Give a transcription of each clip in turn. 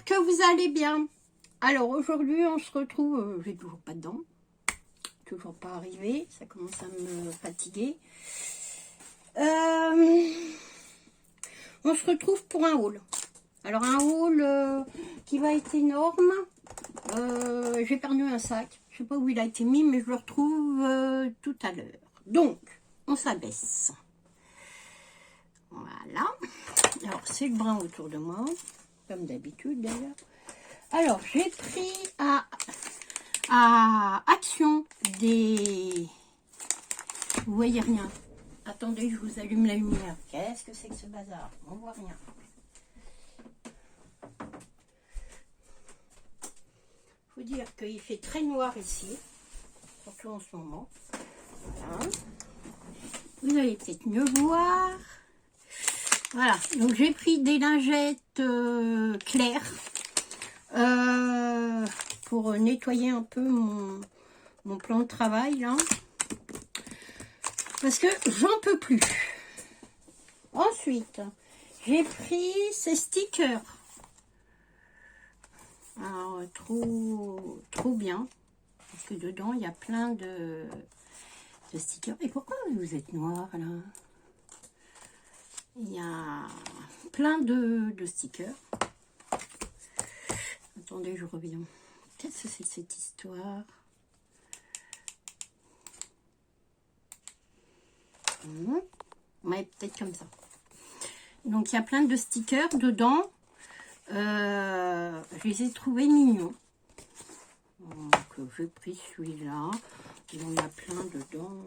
J'espère que vous allez bien. Alors aujourd'hui on se retrouve, j'ai toujours pas de dents, toujours pas arrivé, ça commence à me fatiguer. On se retrouve pour un haul. Alors un haul qui va être énorme. J'ai perdu un sac, je sais pas où il a été mis, mais je le retrouve tout à l'heure. Donc on s'abaisse. Voilà. Alors c'est le brun autour de moi, comme d'habitude d'ailleurs. Alors j'ai pris à Action des... Vous voyez rien. Attendez, je vous allume la lumière. Qu'est-ce que c'est que ce bazar? On voit rien. Faut dire qu'il fait très noir ici, surtout en ce moment. Voilà. Vous allez peut-être mieux voir. Voilà, donc j'ai pris des lingettes claires pour nettoyer un peu mon plan de travail là, parce que j'en peux plus. Ensuite, j'ai pris ces stickers. Alors, trop bien, parce que dedans il y a plein de stickers. Et pourquoi vous êtes noir là? Il y a plein de stickers. Attendez, je reviens. Qu'est-ce que c'est que cette histoire? Ouais, peut-être comme ça. Donc, il y a plein de stickers dedans. Je les ai trouvés mignons. Donc, j'ai pris celui-là. Il y en a plein dedans.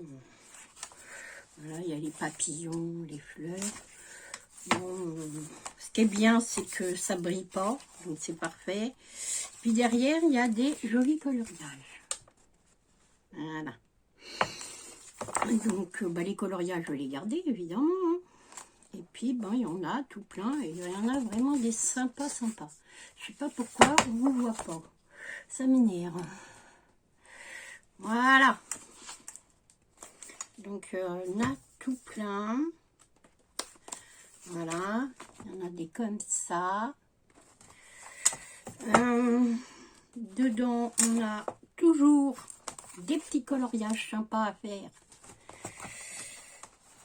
Voilà, il y a les papillons, les fleurs. Bon, ce qui est bien, c'est que ça brille pas, donc c'est parfait. Puis derrière, il y a des jolis coloriages. Voilà. Donc, les coloriages, je vais les garder, évidemment. Et puis, il y en a tout plein. Et il y en a vraiment des sympas. Je sais pas pourquoi on ne voit pas. Ça m'énerve. Voilà. Donc, on a tout plein. Voilà, il y en a des comme ça. Dedans, on a toujours des petits coloriages sympas à faire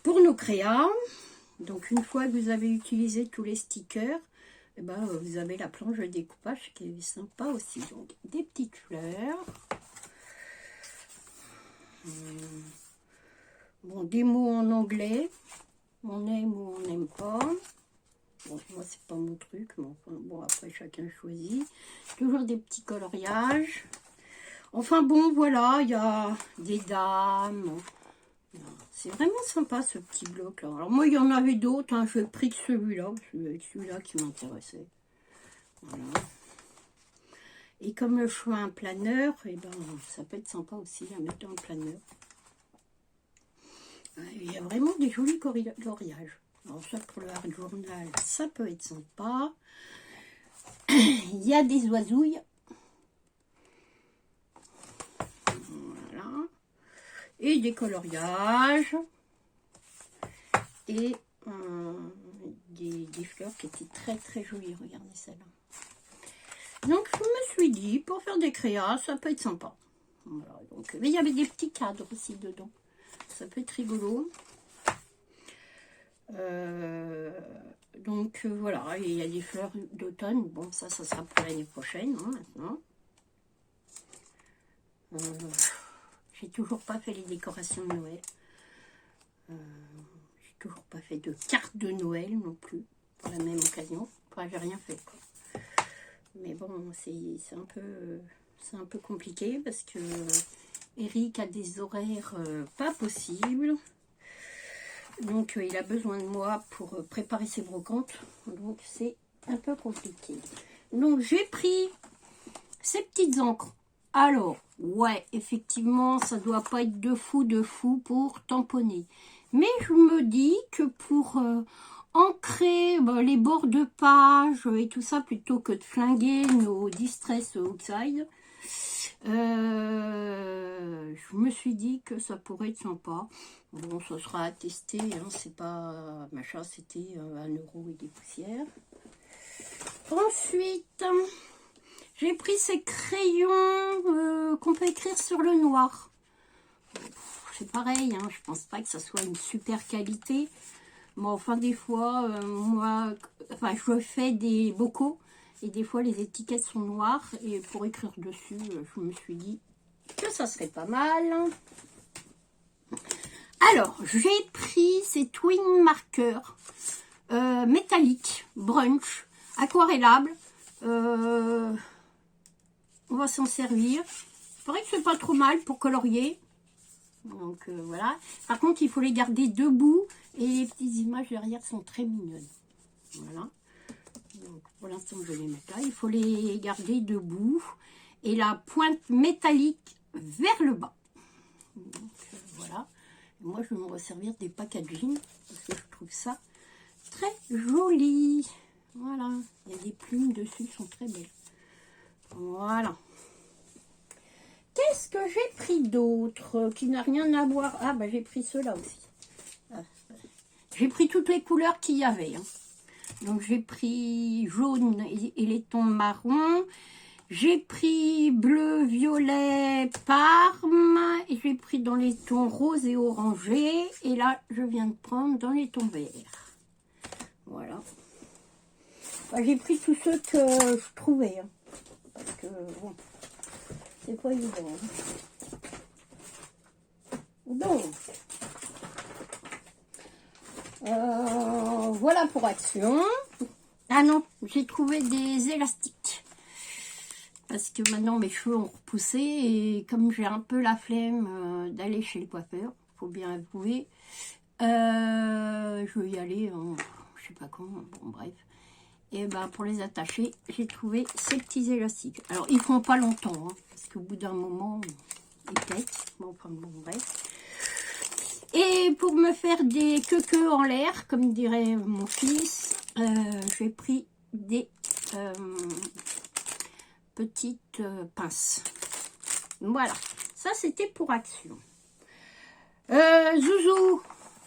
pour nos créas. Donc, une fois que vous avez utilisé tous les stickers, vous avez la planche de découpage qui est sympa aussi. Donc, des petites fleurs. Bon, des mots en anglais. On aime ou on n'aime pas. Bon, moi, c'est pas mon truc, mais enfin, bon, après, chacun choisit. Toujours des petits coloriages. Enfin, bon, voilà, il y a des dames. C'est vraiment sympa, ce petit bloc-là. Alors, moi, il y en avait d'autres. Hein. Je n'ai pris que celui-là. C'est celui-là qui m'intéressait. Voilà. Et comme je suis un planeur, ça peut être sympa aussi à mettre dans le planeur. Il y a vraiment des jolis coloriages. Alors ça, pour le hard journal, ça peut être sympa. Il y a des oisouilles. Voilà. Et des coloriages. Et des fleurs qui étaient très jolies. Regardez celle-là. Donc, je me suis dit, pour faire des créas, ça peut être sympa. Voilà, donc, mais il y avait des petits cadres aussi dedans. Ça peut être rigolo. Donc voilà, il y a des fleurs d'automne. Bon, ça sera pour l'année prochaine, hein, maintenant. J'ai toujours pas fait les décorations de Noël. J'ai toujours pas fait de carte de Noël non plus, pour la même occasion. Enfin, j'ai rien fait, quoi. Mais bon, c'est un peu compliqué parce que Eric a des horaires pas possibles. Donc, il a besoin de moi pour préparer ses brocantes. Donc, c'est un peu compliqué. Donc, j'ai pris ces petites encres. Alors, ouais, effectivement, ça doit pas être de fou pour tamponner. Mais je me dis que pour ancrer les bords de page et tout ça, plutôt que de flinguer nos Distress Outside, je me suis dit que ça pourrait être sympa. Bon, ça sera à tester, hein, c'est pas machin, c'était 1 € et des poussières. Ensuite, j'ai pris ces crayons qu'on peut écrire sur le noir. C'est pareil, hein, je pense pas que ça soit une super qualité. Mais enfin, des fois, moi, enfin, je fais des bocaux. Et des fois, les étiquettes sont noires. Et pour écrire dessus, je me suis dit que ça serait pas mal. Alors, j'ai pris ces twin marqueurs métalliques, brunch, aquarellables. On va s'en servir. Il paraît que c'est pas trop mal pour colorier. Donc voilà. Par contre, il faut les garder debout. Et les petites images derrière sont très mignonnes. Voilà. Donc pour l'instant, je vais les mettre là. Il faut les garder debout. Et la pointe métallique vers le bas. Donc voilà. Moi, je vais me resservir des packaging. Parce que je trouve ça très joli. Voilà. Il y a des plumes dessus qui sont très belles. Voilà. Qu'est-ce que j'ai pris d'autre qui n'a rien à voir? Ah, bah j'ai pris ceux-là aussi. Ah, j'ai pris toutes les couleurs qu'il y avait. Hein. Donc, j'ai pris jaune et les tons marron. J'ai pris bleu, violet, parme. Et j'ai pris dans les tons rose et orangé. Et là, je viens de prendre dans les tons verts. Voilà. Bah, j'ai pris tous ceux que je trouvais. Hein. Parce que, bon... c'est pas évident. Donc, voilà pour Action. Ah non, j'ai trouvé des élastiques. Parce que maintenant mes cheveux ont repoussé et comme j'ai un peu la flemme d'aller chez le coiffeur, faut bien avouer, je vais y aller, je sais pas quand, bon bref. Et ben pour les attacher, j'ai trouvé ces petits élastiques. Alors ils font pas longtemps, hein, parce qu'au bout d'un moment, ils pètent. Bon, enfin bon, bref. Et pour me faire des queues en l'air, comme dirait mon fils, j'ai pris des petites pinces. Voilà, ça c'était pour Action. Zouzou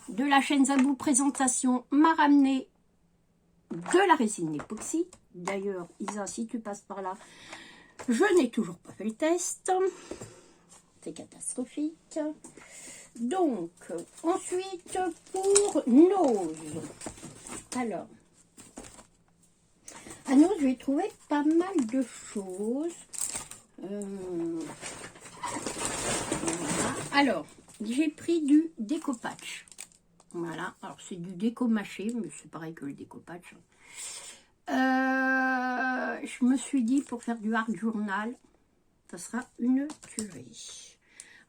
de la chaîne Zabou Présentation m'a ramené de la résine époxy. D'ailleurs, Isa, si tu passes par là, je n'ai toujours pas fait le test. C'est catastrophique. Donc, ensuite, pour Nose. Alors, à Nose, j'ai trouvé pas mal de choses. Voilà. Alors, j'ai pris du déco-patch. Voilà, alors c'est du déco-mâché, mais c'est pareil que le déco-patch. Je me suis dit, pour faire du art journal, ça sera une tuerie.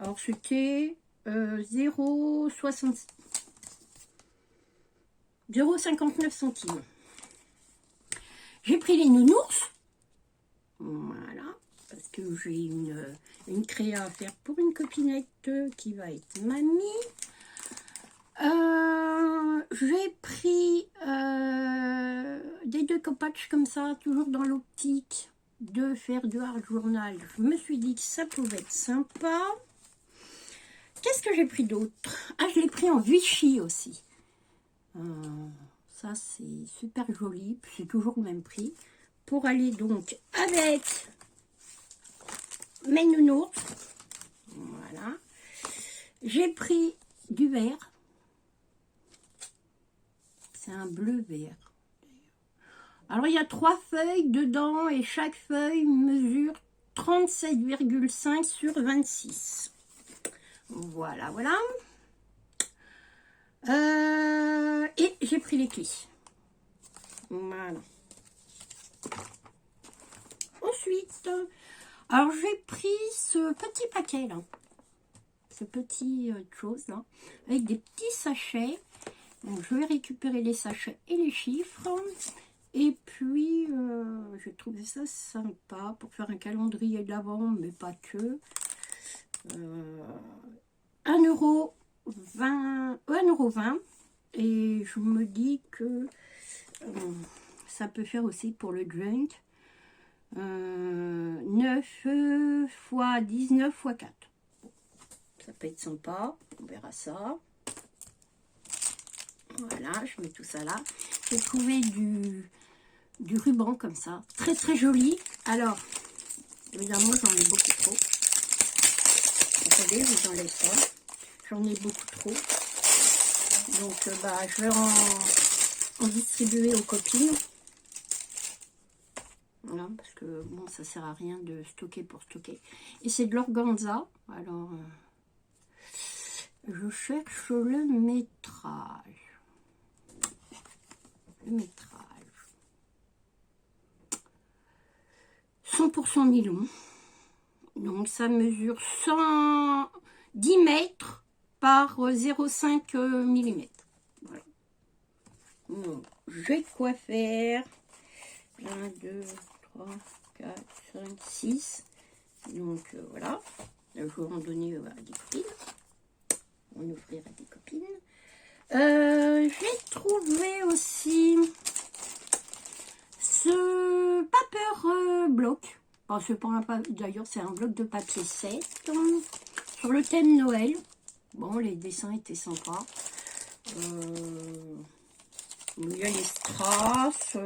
Alors, c'était 0,59 centimes. J'ai pris les nounours. Voilà, parce que j'ai une créa à faire pour une copinette qui va être mamie. J'ai pris des déco-patch comme ça, toujours dans l'optique de faire du art journal. Je me suis dit que ça pouvait être sympa. Qu'est-ce que j'ai pris d'autre? Ah, je l'ai pris en Vichy aussi. Ça, c'est super joli. C'est toujours le même prix. Pour aller donc avec mes nounours. Voilà. J'ai pris du vert. C'est un bleu vert. Alors, il y a 3 feuilles dedans et chaque feuille mesure 37,5 sur 26. Voilà, voilà. Et j'ai pris les clés. Voilà. Ensuite, alors j'ai pris ce petit paquet là. Ce petit chose là. Avec des petits sachets. Donc, je vais récupérer les sachets et les chiffres. Et puis, j'ai trouvé ça sympa pour faire un calendrier de l'Avent, mais pas que. 1,20 €. Et je me dis que ça peut faire aussi pour le junk. 9 x 19 x 4. Ça peut être sympa. On verra ça. Voilà, je mets tout ça là. J'ai trouvé du du ruban comme ça. Très très joli. Alors, évidemment, j'en ai beaucoup trop. Attendez, je vous enlève ça. J'en ai beaucoup trop. Donc, je vais en distribuer aux copines. Voilà, parce que bon, ça sert à rien de stocker pour stocker. Et c'est de l'organza. Alors, je cherche le métrage. Le métrage. 100% nylon. Donc, ça mesure 110 mètres par 0,5 mm. Voilà. Donc, j'ai quoi faire. 1, 2, 3, 4, 5, 6. Donc, voilà. Je vais en donner à des copines. On offrir à des copines. J'ai trouvé aussi ce paper bloc. Enfin, c'est pas un d'ailleurs, c'est un bloc de papier 7 sur le thème Noël. Bon, les dessins étaient sympas. Il y a les strass,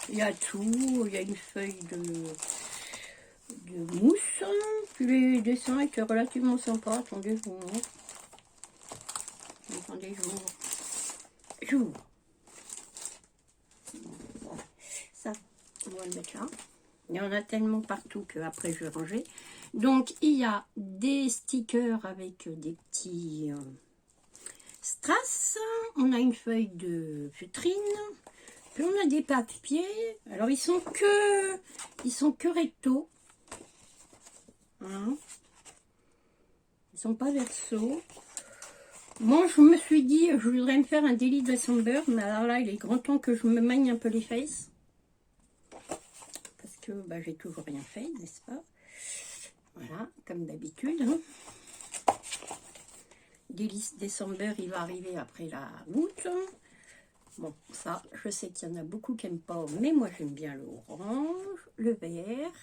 il y a tout. Il y a une feuille de mousse. Puis les dessins étaient relativement sympas. Attendez, je vous montre. Attendez, j'ouvre. Ça, on va le mettre là. Il y en a tellement partout qu'après je vais ranger. Donc, il y a des stickers avec des petits strass. On a une feuille de feutrine. Puis on a des papiers. Alors, ils sont que recto. Hein. Ils sont pas verso. Moi, je me suis dit, je voudrais me faire un Daily December, mais alors là, il est grand temps que je me manie un peu les fesses. Parce que j'ai toujours rien fait, n'est-ce pas? Voilà, comme d'habitude. Hein. Daily December, il va arriver après la août. Bon, ça, je sais qu'il y en a beaucoup qui n'aiment pas, mais moi, j'aime bien l'orange, le vert.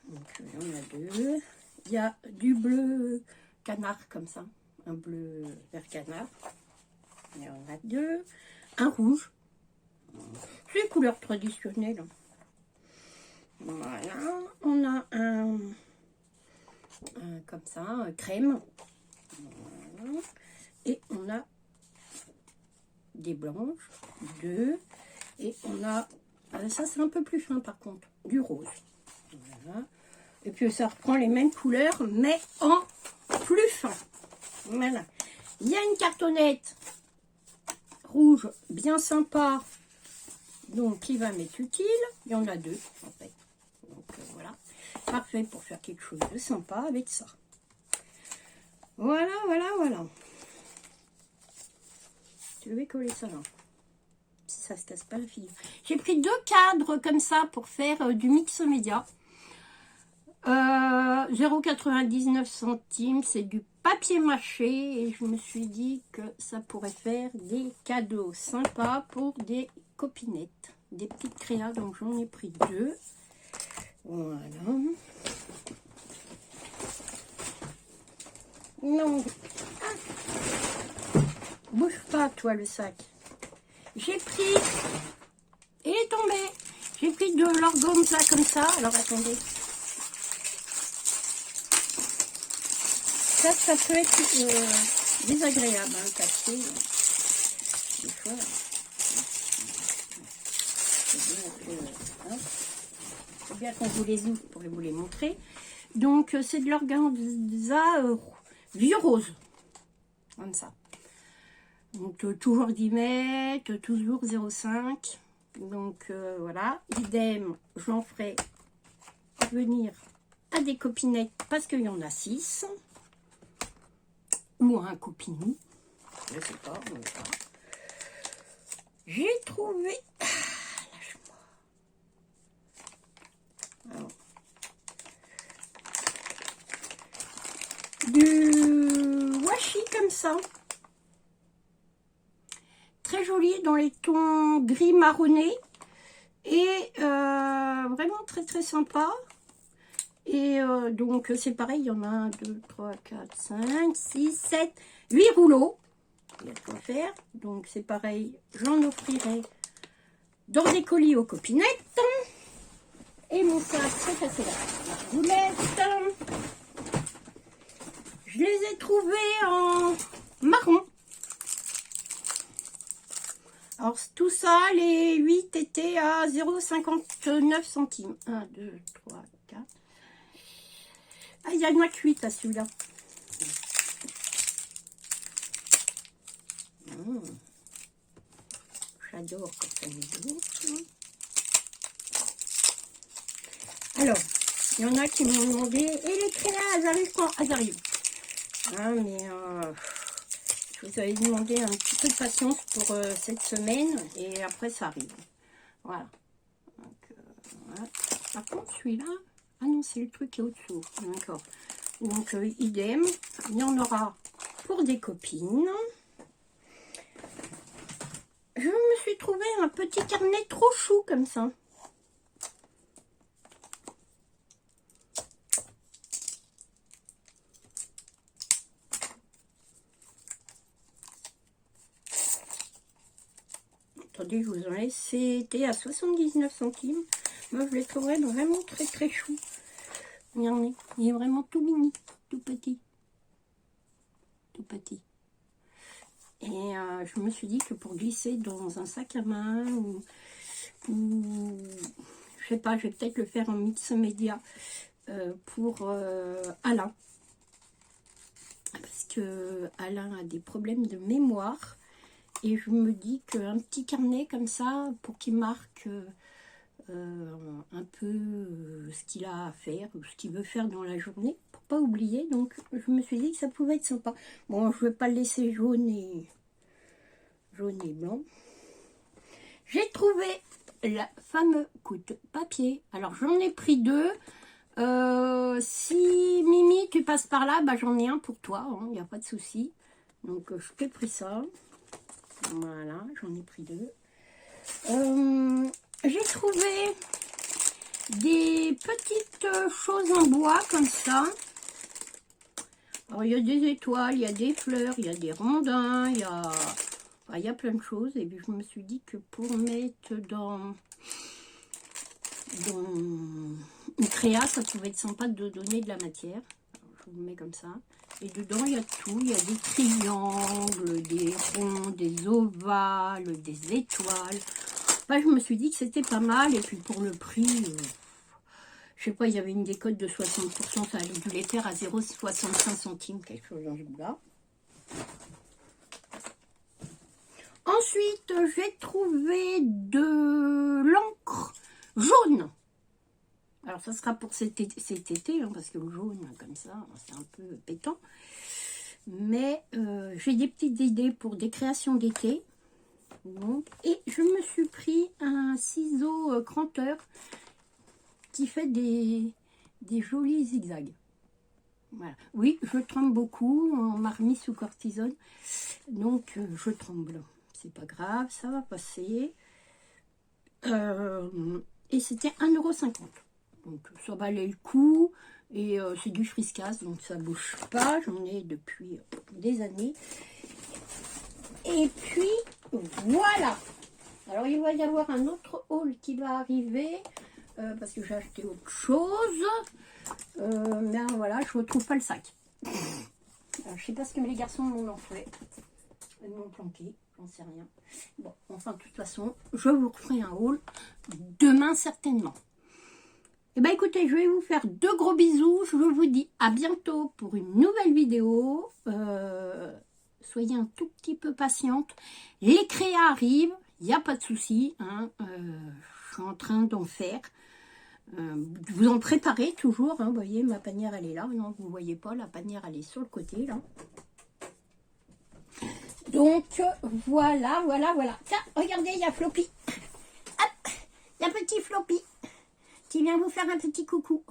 Donc, il y en a deux. Il y a du bleu canard, comme ça. Un bleu vert canard. Il y en a deux. Un rouge. C'est les couleurs traditionnelles. Voilà. On a un comme ça, un crème. Voilà. Et on a des blanches. Deux. Et on a... ça, c'est un peu plus fin, par contre. Du rose. Voilà. Et puis, ça reprend les mêmes couleurs, mais en plus fin. Voilà. Il y a une cartonnette rouge bien sympa, donc qui va m'être utile. Il y en a deux en fait. Donc voilà, parfait pour faire quelque chose de sympa avec ça. Voilà, voilà, voilà. Je vais coller ça là. Si ça se casse pas la figure. J'ai pris deux cadres comme ça pour faire du mix média. 0,99 centimes, c'est du papier mâché et je me suis dit que ça pourrait faire des cadeaux sympas pour des copinettes, des petites créas, donc j'en ai pris deux. Voilà. Non, bouge pas toi le sac. J'ai pris, il est tombé, j'ai pris de l'organza comme ça, alors attendez. Ça peut être désagréable, hein, cacher. Des fois, c'est bien qu'on vous les ouvre pour vous les montrer. Donc, c'est de l'organza vieux rose. Comme ça. Donc, toujours 10 mètres, toujours 0,5. Donc, voilà. Idem, j'en ferai venir à des copinettes parce qu'il y en a 6. Ou un copinou, je sais pas, j'ai trouvé, lâche-moi, du washi comme ça, très joli dans les tons gris marronné et vraiment très très sympa. Et donc, c'est pareil, il y en a 1, 2, 3, 4, 5, 6, 7, 8 rouleaux. Il y a de quoi faire. Donc, c'est pareil, j'en offrirai dans des colis aux copinettes. Et mon sac, c'est passé là. La roulette. Je les ai trouvés en marron. Alors tout ça, les 8 étaient à 0,59 centimes. 1, 2, 3, 4. Ah, il y en a que 8 à celui-là. J'adore quand ça met d'autres. Alors, il y en a qui m'ont demandé, et les créas, elles arrivent quand elles arrivent. Hein, mais je vous avais demandé un petit peu de patience pour cette semaine, et après ça arrive. Voilà. Donc, voilà. Par contre, celui-là, ah non, c'est le truc qui est au-dessous. D'accord. Donc, idem, il y en aura pour des copines. Je me suis trouvé un petit carnet trop chou comme ça. Attendez, je vous en laisse. C'était à 79 centimes. Moi, je les trouverais vraiment très très chou. Regardez, il est vraiment tout mini, tout petit. Tout petit. Et je me suis dit que pour glisser dans un sac à main ou je sais pas, je vais peut-être le faire en mix média pour Alain. Parce que Alain a des problèmes de mémoire. Et je me dis qu'un petit carnet comme ça, pour qu'il marque un peu ce qu'il a à faire, ou ce qu'il veut faire dans la journée, pour pas oublier. Donc je me suis dit que ça pouvait être sympa. Bon, je vais pas le laisser jaune et blanc. J'ai trouvé le fameux coude papier. Alors j'en ai pris 2. Si Mimi tu passes par là, bah, j'en ai un pour toi, il n'y a pas de souci. Donc je t'ai pris ça. Voilà, j'en ai pris 2. J'ai trouvé des petites choses en bois comme ça. Alors il y a des étoiles, il y a des fleurs, il y a des rondins, il y a plein de choses. Et puis je me suis dit que pour mettre dans une créa, ça pouvait être sympa de donner de la matière. Alors, je vous le mets comme ça. Et dedans, il y a tout. Il y a des triangles, des ronds, des ovales, des étoiles. Enfin, je me suis dit que c'était pas mal. Et puis pour le prix, je sais pas, il y avait une décote de 60%. Ça allait dû les faire à 0,65 centimes, quelque chose dans ce goût-là. Ensuite, j'ai trouvé de l'encre jaune. Alors, ça sera pour cet été, hein, parce que le jaune, comme ça, c'est un peu pétant. Mais j'ai des petites idées pour des créations d'été. Et je me suis pris un ciseau cranteur qui fait des jolis zigzags. Voilà. Oui, je tremble beaucoup. On m'a remis sous cortisone. Donc, je tremble. C'est pas grave, ça va passer. Et c'était 1,50 €. Donc ça valait le coup. Et c'est du friscasse, donc ça bouge pas. J'en ai depuis des années. Et puis voilà. Alors il va y avoir un autre haul qui va arriver. Parce que j'ai acheté autre chose. Mais voilà, je retrouve pas le sac. Alors, je sais pas ce que les garçons m'ont fait. Ils m'ont planqué. J'en sais rien. Bon, enfin, de toute façon, je vous referai un haul demain certainement. Et bien, écoutez, je vais vous faire de gros bisous. Je vous dis à bientôt pour une nouvelle vidéo. Soyez un tout petit peu patiente. Les créas arrivent, il n'y a pas de souci. Hein, je suis en train d'en faire. Vous en préparez toujours. Hein, vous voyez, ma panière, elle est là. Non, vous ne voyez pas, la panière, elle est sur le côté, là. Donc, voilà. Tiens, regardez, il y a Floppy. Hop, il y a petit Floppy qui vient vous faire un petit coucou.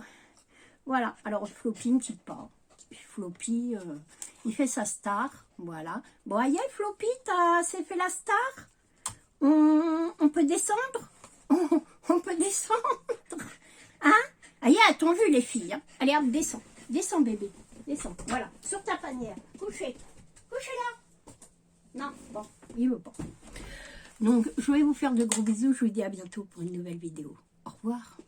Voilà, alors Floppy ne quitte pas. Floppy, il fait sa star. Voilà. Bon, aïe, Floppy, c'est fait la star. On peut descendre. On peut descendre. Hein? Aïe, a-t-on vu les filles, hein? Allez, hop, descends. Descends, bébé. Descends. Voilà, sur ta panière. Couchez. Couchez là. Non, bon, il veut pas. Donc, je vais vous faire de gros bisous. Je vous dis à bientôt pour une nouvelle vidéo. Au revoir.